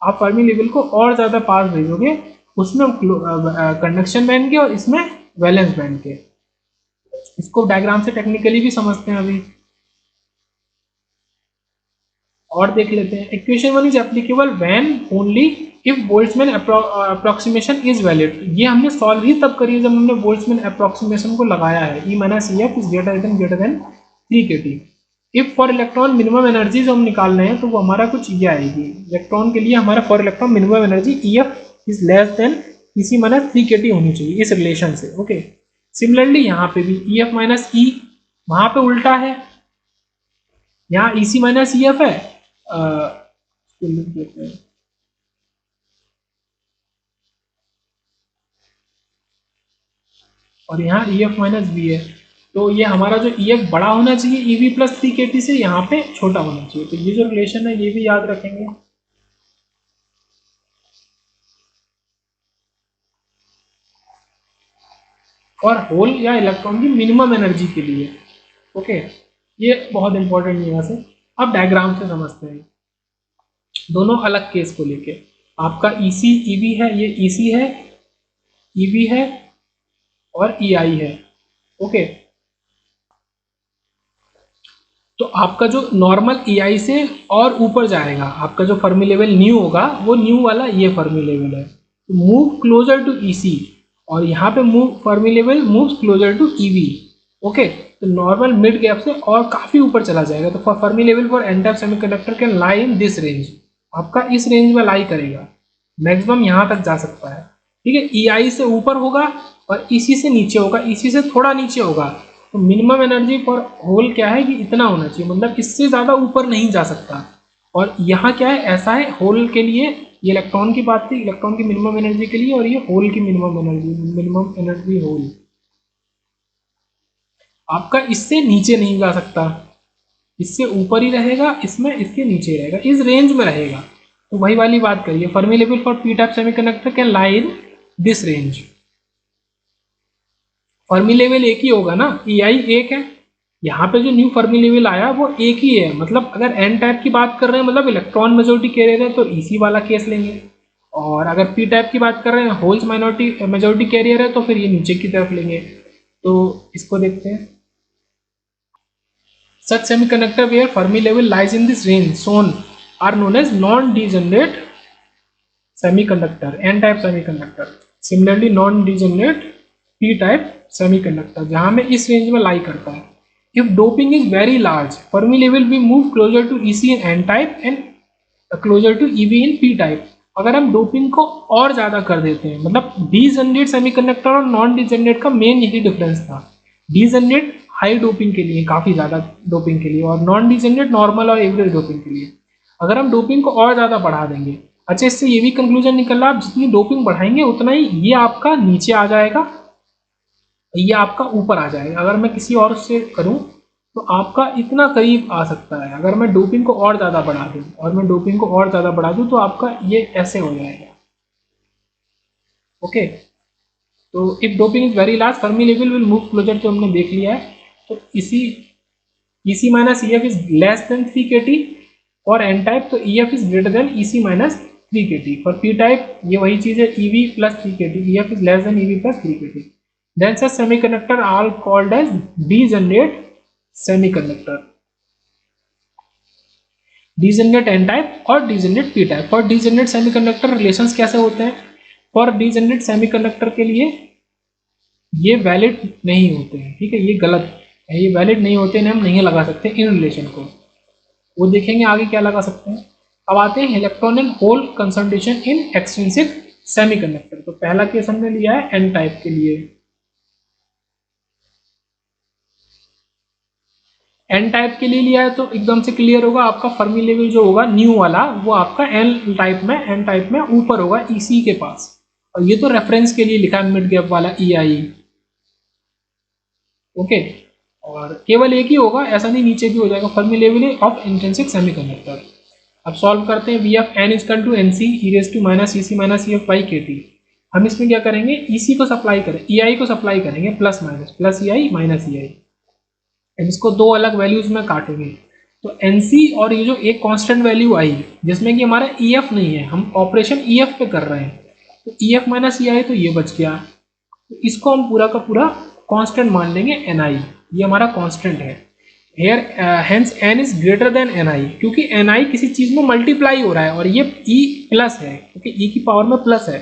आप फर्मी लेवल को और ज्यादा पास भेजोगे, उसमें कंडक्शन बैंड के और इसमें वैलेंस बैंड के। इसको डायग्राम से टेक्निकली भी समझते हैं अभी, और देख लेते हैं। Equation 1 is applicable when only if Boltzmann approximation is valid. ये हमने सॉल्व ही तब करी जब हमने बोल्ट्जमैन अप्रोक्सीमेशन को लगाया है, E minus EF is greater then 3 kT। If for electron minimum energy जो हम निकाल रहे हैं तो वो हमारा कुछ ये आएगी, इलेक्ट्रॉन के लिए हमारा for electron minimum energy EF is less then EC minus 3 kT होनी चाहिए इस रिलेशन से। ओके, सिमिलरली यहाँ पे भी EF माइनस E, वहां पे उल्टा है, यहाँ EC माइनस EF है, और यहाँ EF माइनस V है। तो ये हमारा जो EF बड़ा होना चाहिए EV प्लस 3 kT से, यहाँ पे छोटा होना चाहिए। तो ये जो रिलेशन है ये भी याद रखेंगे। और होल या इलेक्ट्रॉन की मिनिमम एनर्जी के लिए, ओके, ये बहुत इंपॉर्टेंट है। यहाँ से अब डायग्राम से समझते हैं दोनों अलग केस को लेके। आपका EC EV है, ये EC है, EV है और EI है। ओके, तो आपका जो नॉर्मल EI से और ऊपर जाएगा, आपका जो फर्मी लेवल न्यू होगा वो न्यू वाला ये फर्मी लेवल है, तो मूव क्लोजर टू EC, और यहाँ पे move Fermi level moves closer to EV। Okay, तो नॉर्मल मिड गैप से और काफी ऊपर चला जाएगा। तो Fermi level for N type semiconductor can lie in this range, आपका इस रेंज में लाई करेगा, मैक्सिमम यहाँ तक जा सकता है, ठीक है। EI से ऊपर होगा और EC से नीचे होगा, EC से थोड़ा नीचे होगा। तो मिनिमम एनर्जी फॉर होल क्या है कि इतना होना चाहिए, मतलब इससे ज़्यादा ऊपर नहीं जा सकता। और यहाँ क्या है, ऐसा है होल के लिए, ये इलेक्ट्रॉन की बात थी, इलेक्ट्रॉन की मिनिमम एनर्जी के लिए, और ये होल की मिनिमम एनर्जी होल आपका इससे नीचे नहीं जा सकता, इससे ऊपर ही रहेगा, इसमें इसके नीचे रहेगा, इस रेंज में रहेगा। तो वही वाली बात करिए, Fermi level for P type semiconductor can lie in this range. Fermi level एक ही होगा ना, EI एक है, यहाँ पे जो न्यू फर्मी लेवल आया वो एक ही है। मतलब अगर एन टाइप की बात कर रहे हैं, मतलब इलेक्ट्रॉन मेजोरिटी कैरियर है, तो EC वाला केस लेंगे, और अगर पी टाइप की बात कर रहे हैं, होल्स माइनॉरिटी मेजोरिटी कैरियर है, तो फिर ये नीचे की तरफ लेंगे। तो इसको देखते हैं, such semiconductor where Fermi level lies in this range zone are known as non degenerate semiconductor, N type semiconductor. Similarly non degenerate P type semiconductor, जहां में इस रेंज में लाई करता है। If doping is very large, Fermi level we move closer to EC in N type and closer to EV in P type. अगर हम doping को और ज्यादा कर देते हैं, मतलब डीजेनरेट सेमीकंडक्टर और नॉन डीजेनरेट का मेन यही डिफरेंस था, डीजेनरेट हाई डोपिंग के लिए, काफ़ी ज़्यादा डोपिंग के लिए, और नॉन डिजेनरेट नॉर्मल और एवरेज डोपिंग के लिए। अगर हम डोपिंग को और ज़्यादा बढ़ा देंगे, अच्छा इससे ये भी कंक्लूजन निकल रहा है, आप जितनी डोपिंग बढ़ाएंगे उतना ही ये आपका नीचे आ जाएगा, ये आपका ऊपर आ जाएगा। अगर मैं किसी और से करूं तो आपका इतना करीब आ सकता है। अगर मैं डोपिंग को और ज़्यादा बढ़ा दूं और मैं डोपिंग को और ज़्यादा बढ़ा दूं तो आपका ये ऐसे हो जाएगा। ओके, तो if doping is very large Fermi level will move closer, तो हमने देख लिया है। तो इसी EC minus EF is less than 3 kT और एन टाइप, तो EF is greater than EC minus 3 kT। For P type ये वही चीज़ है, EV plus 3 kT, EF is less than EV plus 3 kT। Then such semiconductor are called as degenerate semiconductor, degenerate n type और degenerate p type। For degenerate semiconductor relations कैसे होते हैं? For degenerate semiconductor के लिए ये valid नहीं होते हैं, ठीक है, ये गलत है, ये वैलिड नहीं होते हैं, हम नहीं लगा सकते इन रिलेशन को, वो देखेंगे आगे क्या लगा सकते हैं। अब आते हैं electron and hole concentration in extrinsic semiconductor. तो पहला केस हमने लिया है एन टाइप के लिए। एन टाइप के लिए लिया है तो एकदम से क्लियर होगा, आपका फर्मी लेवल जो होगा न्यू वाला वो आपका एन टाइप में ऊपर होगा EC के पास, और ये तो रेफरेंस के लिए लिखा है मिड गैप वाला EI। ओके, और केवल एक ही होगा, ऐसा नहीं नीचे भी हो जाएगा, Fermi level of intrinsic semiconductor. अब सॉल्व करते हैं, V F N is equal to N C E raise to minus EC minus EF by KT। हम इसमें क्या करेंगे, EC को सप्लाई करें, EI को सप्लाई करेंगे, plus minus, plus EI minus EI, इसको दो अलग वैल्यूज में काटेंगे। तो NC और ये जो एक कांस्टेंट वैल्यू आई जिसमें कि हमारा EF नहीं है, हम ऑपरेशन EF पे कर रहे हैं, तो EF माइनस EI तो ये बच गया, तो इसको हम पूरा का पूरा कांस्टेंट मान लेंगे Ni, ये हमारा कांस्टेंट है। Here hence n is greater than Ni, क्योंकि Ni किसी चीज में मल्टीप्लाई हो रहा है और ये E प्लस है, क्योंकि E की पावर में प्लस है,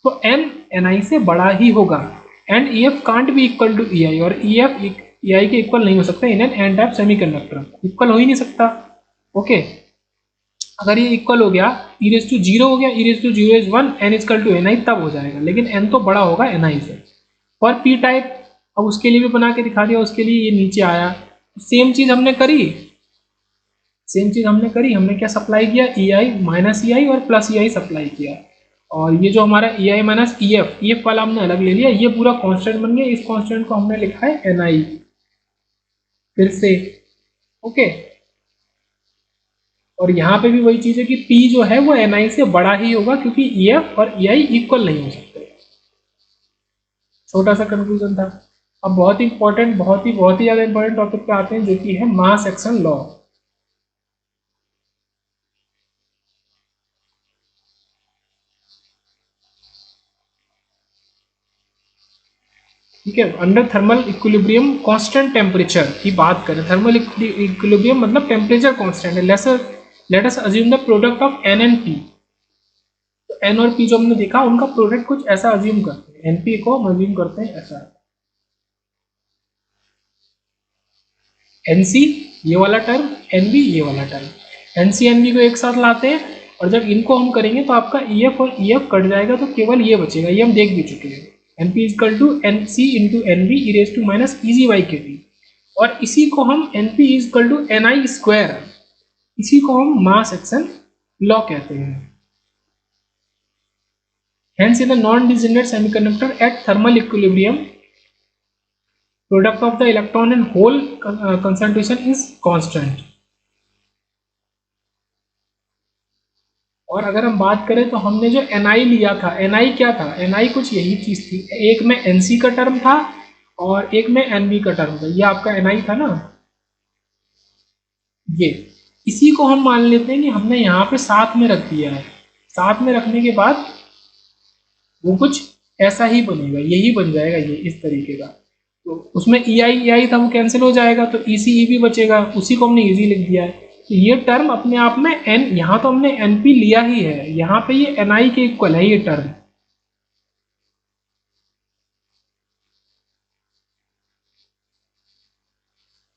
तो n Ni से बड़ा ही होगा, and EF can't be equal to EI, और EF EI के इक्वल नहीं हो सकता in N N type semiconductor, equal हो ही नहीं सकता। ओके, अगर ये इक्वल हो गया, e रेज टू 0 हो गया, e raise to 0 is 1, n equal to Ni तब हो जाएगा, लेकिन n तो बड़ा होगा Ni से। और p टाइप अब उसके लिए भी बना के दिखा दिया, उसके लिए ये नीचे आया, सेम चीज हमने करी, हमने क्या सप्लाई किया, EI माइनस EI और प्लस EI सप्लाई किया, और ये जो हमारा EI माइनस EF वाला हमने अलग ले लिया, ये पूरा कांस्टेंट बन गया, इस कांस्टेंट को हमने लिखा है Ni फिर से। ओके, और यहाँ पे भी वही चीज है कि P जो है वो Ni से बड़ा ही होगा, क्योंकि EF और EI इक्वल नहीं हो सकते। छोटा सा कंक्लूजन था। अब बहुत ही इंपॉर्टेंट, बहुत ही ज्यादा इंपॉर्टेंट टॉपिक पे आते हैं, जो कि है मास एक्शन लॉ। ठीक है, under thermal equilibrium constant temperature की बात करें, थर्मल इक्विलिब्रियम मतलब टेम्परेचर कांस्टेंट है, late us assume the product of N and P। तो N और P जो हमने देखा उनका प्रोडक्ट कुछ ऐसा अज्यूम करते हैं, NP को हम अज्यूम करते हैं ऐसा, NC ये वाला टर्म, NB ये वाला टर्म, NC NB को एक साथ लाते हैं, और जब इनको हम करेंगे तो आपका EF और EF कट जाएगा, तो केवल ये बचेगा, ये हम देख भी चुके हैं, NP is equal to NC into NB E raise to minus EG by KT, और इसी को हम NP is equal to NI square, इसी को हम मास एक्शन लॉ कहते हैं। Hence in a non-degenerate semiconductor at thermal equilibrium, product of the electron and hole concentration is constant। और अगर हम बात करें तो हमने जो Ni लिया था, Ni क्या था, Ni कुछ यही चीज थी, एक में Nc का टर्म था और एक में Nb का टर्म था, ये आपका Ni था ना, ये इसी को हम मान लेते हैं कि हमने यहाँ पे साथ में रख दिया है, साथ में रखने के बाद वो कुछ ऐसा ही बनेगा, यही बन जाएगा ये इस तरीके का, तो उसमें EI था वो कैंसिल हो जाएगा, तो EC EB बचेगा, उसी को हमने इजी लिख दिया है। तो ये टर्म अपने आप में N, यहाँ तो हमने NP लिया ही है, यहाँ पे ये Ni के इक्वल है ये टर्म,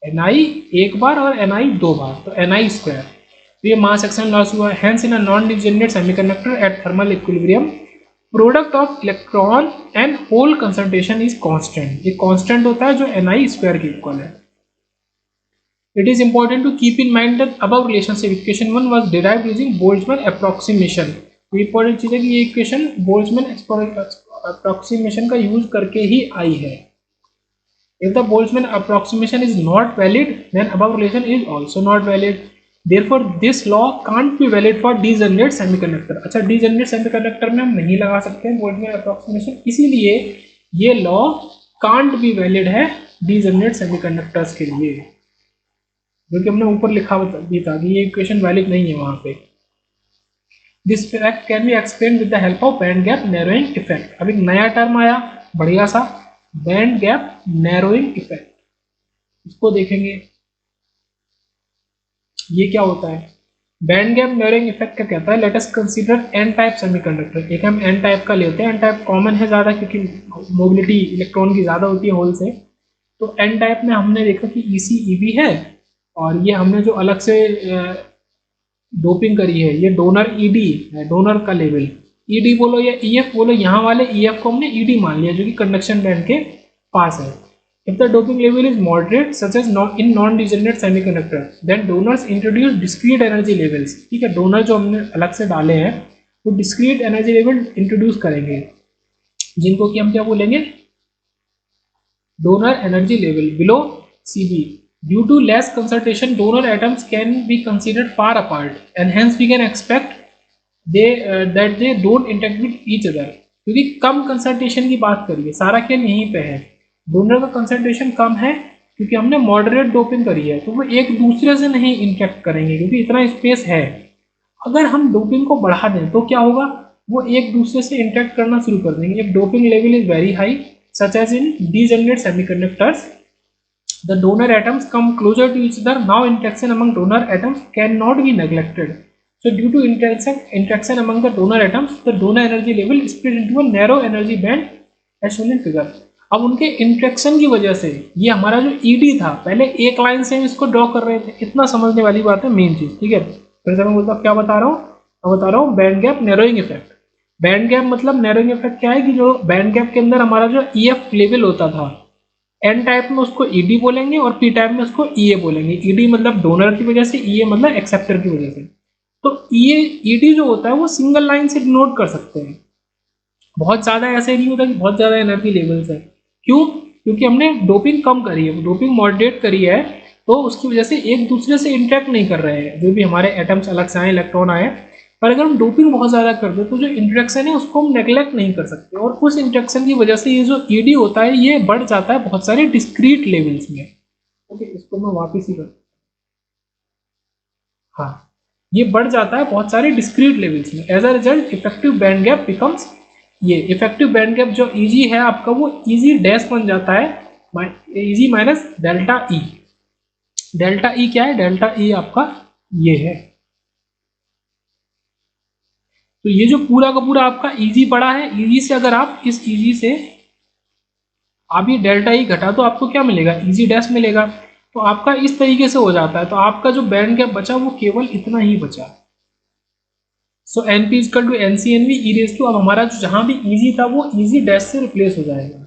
Ni एक बार और Ni दो बार, तो Ni स्क्वायर। तो ये मास एक्शन लॉस हुआ। Hence in a non degenerate semiconductor at thermal equilibrium product of electron and hole concentration is constant, ये कांस्टेंट होता है जो Ni स्क्वायर के इक्वल है। It is important to keep in mind that above relationship equation 1 was derived using Boltzmann approximation. तो important चीज है कि ये इक्वेशन बोल्ट्जमैन अप्रोक्सीमेशन का यूज करके ही आई है. If the Boltzmann approximation is not valid, then above relation is also not valid. Therefore, this law can't be valid for degenerate semiconductor. अच्छा, degenerate semiconductor में हम नहीं लगा सकते हैं Boltzmann approximation, इसीलिए ये law can't be valid है degenerate semiconductors के लिए, जो कि हमने ऊपर लिखा भी था कि ये इक्वेशन वैलिड नहीं है वहाँ पे. This fact can be explained with the help of band gap narrowing effect. अब एक नया टर्म आया बढ़िया सा, बैंड गैप नैरोइंग इफेक्ट. इसको देखेंगे ये क्या होता है. बैंड गैप नैरोइंग इफेक्ट क्या कहता है. Let us consider N type semiconductor. एक हम एन टाइप का लेते हैं. एन टाइप कॉमन है ज़्यादा क्योंकि मोबिलिटी इलेक्ट्रॉन की ज़्यादा होती है होल से. तो एन टाइप में हमने देखा कि ईसी ईबी है, और ये हमने जो अलग से डोपिंग करी है ये डोनर ईडी है, डोनर का लेवल. ईडी बोलो या ईएफ बोलो, यहाँ वाले ईएफ को हमने ईडी मान लिया जो कि कंडक्शन बैंड के पास है. If the doping level is moderate such as in non degenerate semiconductor, then donors introduce discrete energy levels. ठीक है, डोनर जो हमने अलग से डाले हैं वो डिस्क्रीट एनर्जी लेवल इंट्रोड्यूस करेंगे, जिनको कि हम क्या बोलेंगे, donor energy level below CB. Due to less concentration, donor atoms can be considered far apart, and hence we can expect that they don't interact with each other. क्योंकि कम concentration की बात करिए, सारा खेल यहीं पे है. डोनर का कंसंट्रेशन कम है क्योंकि हमने मॉडरेट डोपिंग करी है, तो वो एक दूसरे से नहीं इंटरेक्ट करेंगे क्योंकि इतना स्पेस है. अगर हम डोपिंग को बढ़ा दें तो क्या होगा, वो एक दूसरे से इंटरेक्ट करना शुरू कर देंगे. If doping level is very high such as in degenerate semiconductors, the donor atoms come closer to each other. Now interaction among donor atoms cannot be neglected. So due to interaction among the donor atoms, the donor energy level split into a narrow energy band as shown in figure. अब उनके interaction की वजह से ये हमारा जो ED था, पहले एक लाइन से हम इसको ड्रॉ कर रहे थे. इतना समझने वाली बात है, मेन चीज. ठीक है, फिर से मैं बोलता हूँ क्या बता रहा हूँ. मैं बता रहा हूँ band gap narrowing effect. Band gap मतलब नैरोइंग इफेक्ट क्या है कि जो बैंड गैप के अंदर हमारा जो ईएफ लेवल होता था, एन टाइप में उसको ईडी बोलेंगे और पी टाइप में उसको ईए बोलेंगे. ईडी मतलब डोनर की वजह से, ईए मतलब एक्सेप्टर की वजह से. तो ईडी जो होता है वो सिंगल लाइन से डिनोट कर सकते हैं. बहुत ज़्यादा ऐसे नहीं होता कि बहुत ज़्यादा एनर्जी लेवल्स है. क्यों? क्योंकि हमने डोपिंग कम करी है, डोपिंग मॉडरेट करी है, तो उसकी वजह से एक दूसरे से इंटरेक्ट नहीं कर रहे हैं जो भी हमारे एटम्स अलग से आए, इलेक्ट्रॉन आए. पर अगर हम डोपिंग बहुत ज़्यादा कर दें तो जो इंटरेक्शन है उसको हम नेग्लेक्ट नहीं कर सकते, और उस इंटरेक्शन की वजह से ये जो ईडी होता है ये बढ़ जाता है बहुत सारे डिस्क्रीट लेवल्स में. ओके, इसको मैं वापस ही कर, हाँ, ये बढ़ जाता है बहुत सारे डिस्क्रीट लेवल्स में. As a result effective band gap becomes, ये इफेक्टिव बैंड गैप जो ईजी है आपका वो ईजी डैश बन जाता है, EG minus delta E. Delta E क्या है? डेल्टा ई आपका ये है. तो ये जो पूरा का पूरा आपका ईजी पड़ा है, ईजी से अगर आप इस ईजी से आप ये डेल्टा ई घटा तो आपको क्या मिलेगा? ईजी डैश मिलेगा. तो आपका इस तरीके से हो जाता है. तो आपका जो बैंड गैप बचा वो केवल इतना ही बचा. So N P equal to N C N V E raise to, अब हमारा जो जहां भी ईजी था वो ईजी डैश से रिप्लेस हो जाएगा,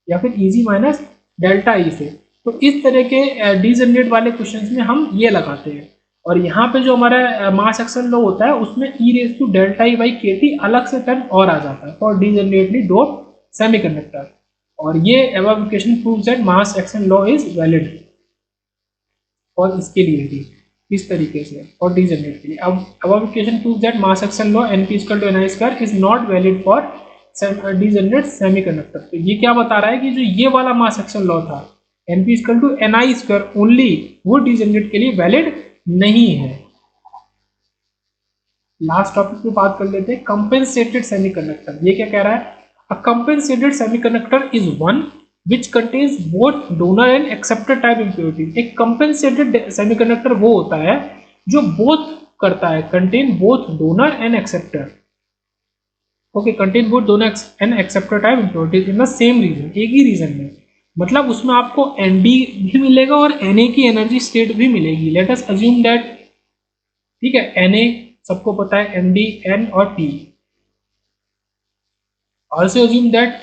या फिर ईजी माइनस डेल्टा ई से. तो इस तरह के डीजनरेट वाले क्वेश्चंस में हम ये लगाते हैं. और यहाँ पे जो हमारा मास एक्शन लॉ होता है उसमें E raise to delta E by K T अलग से टर्म और आ जाता है फॉर डीजनरेटली डोप सेमीकंडक्टर. और ये above equation proves that mass action law is valid और इसके लिए भी इस तरीके से और डीजनरेट के लिए. अब above equation proves that mass action law NP equal to NI square is not valid for degenerate semiconductor. तो ये क्या बता रहा है कि जो ये वाला मास एक्शन लॉ था NP equal to NI square only, वो डीजनरेट के लिए वैलिड नहीं है. लास्ट टॉपिक पे बात कर लेते हैं, कंपेंसेटेड सेमीकंडक्टर. ये क्या कह रहा है? A compensated semiconductor is one which contains both donor and acceptor type impurities. एक compensated semiconductor वो होता है जो both करता है, contain both donor and acceptor. Okay, contain both donor and acceptor type impurities in the same region, एक ही reason में. मतलब उसमें आपको Nd भी मिलेगा और Na की एनर्जी स्टेट भी मिलेगी. Let us assume that, ठीक है, Na सबको पता है, Nd, N और P. Also assume that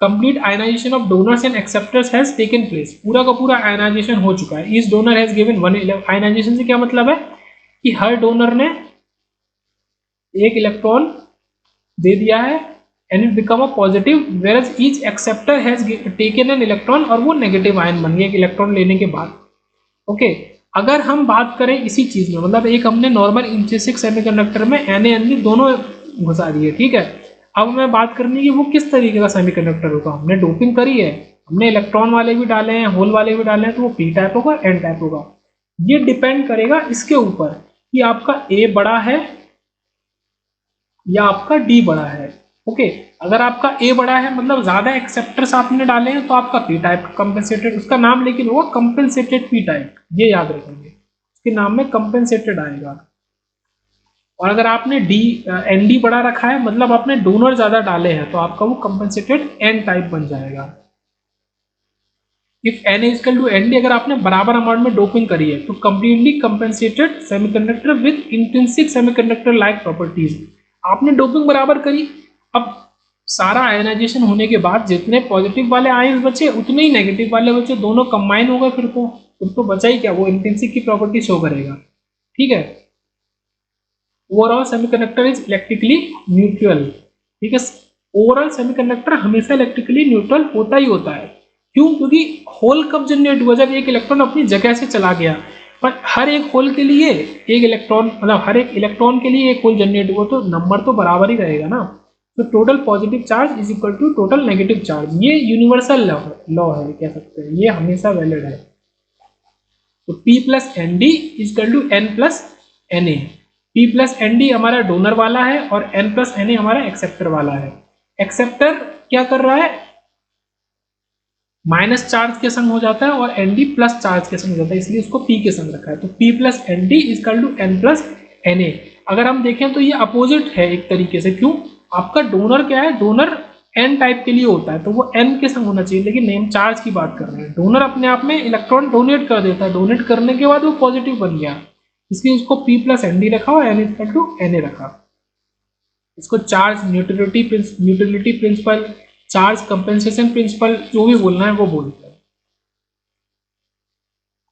complete ionization of donors and acceptors has taken place, पूरा का पूरा आयनाइजेशन हो चुका है। Each donor has given one ionization से क्या मतलब है कि हर डोनर ने एक इलेक्ट्रॉन दे दिया है and it become a positive, whereas each acceptor has taken an electron, और वो नेगेटिव आयन बन गया एक इलेक्ट्रॉन लेने के बाद। ओके, अगर हम बात करें इसी चीज में, मतलब एक हमने नॉर्मल इंट्रिंसिक सेमीकंडक्टर में Na दोनों घुसा दिए, ठीक है। अब हमें बात करनी है कि वो किस तरीके का सेमीकंडक्टर होगा। हमने डोपिंग करी है, हमने इलेक्ट्रॉन वाले भी डाले हैं, होल वाले भी डाले हैं, तो वो पी टाइप होगा, एन टाइप होगा। ये डिपेंड करेगा इसके ऊपर कि आपका ए बड़ा है या आपका डी बड़ा है। ओके, अगर आपका ए बड़ा है मतलब ज्यादा एक्सेप्टर्स आपने डाले हैं तो आपका पी टाइप कंपेंसेटेड, उसका नाम लेकिन होगा कंपेंसेटेड पी टाइप, ये याद रखेंगे, उसके नाम में कंपेंसेटेड आएगा। और अगर आपने डी एन डी बड़ा रखा है मतलब आपने डोनर ज्यादा डाले हैं तो आपका वो कंपेंसेटेड एन टाइप बन जाएगा। If N is equal to N D, अगर आपने बराबर अमाउंट में डोपिंग करी है तो completely compensated semiconductor with intrinsic semiconductor like properties, आपने डोपिंग बराबर करी। अब सारा आयनाइजेशन होने के बाद जितने पॉजिटिव वाले आयंस बचे उतने ही नेगेटिव वाले बचे, दोनों कंबाइन हो गए, फिर तो बचा ही क्या, वो इंट्रिंसिक की प्रॉपर्टी शो करेगा, ठीक है। Overall semiconductor is electrically neutral, ठीक है। ओवरऑल सेमीकंडक्टर हमेशा इलेक्ट्रिकली न्यूट्रल होता ही होता है। क्यों? क्योंकि होल कब जनरेट हुआ, जब एक इलेक्ट्रॉन अपनी जगह से चला गया। पर हर एक होल के लिए एक इलेक्ट्रॉन, मतलब हर एक इलेक्ट्रॉन के लिए एक होल जनरेट हुआ, तो नंबर तो बराबर ही रहेगा ना। तो total positive charge is equal to total negative charge, ये यूनिवर्सल लॉ है, कह सकते हैं, ये हमेशा वैलिड है। तो P plus N D is equal to N plus N A. P plus N D हमारा डोनर वाला है और N प्लस एन ए हमारा एक्सेप्टर वाला है। एक्सेप्टर क्या कर रहा है, माइनस चार्ज के संग हो जाता है, और एन डी प्लस चार्ज के संग हो जाता है, इसलिए उसको P के संग रखा है। तो P plus N D is equal to N plus N A. अगर हम देखें तो ये अपोजिट है एक तरीके से। क्यों? आपका डोनर क्या है, डोनर एन टाइप के लिए होता है तो वो एन के संग होना चाहिए, लेकिन नेम चार्ज की बात कर रहे हैं। डोनर अपने आप में इलेक्ट्रॉन डोनेट कर देता है, डोनेट करने के बाद वो पॉजिटिव बन गया, इसलिए उसको P प्लस एन डी रखा और N equal to N A रखा। इसको charge neutrality principle, charge compensation principle, जो भी बोलना है वो बोल।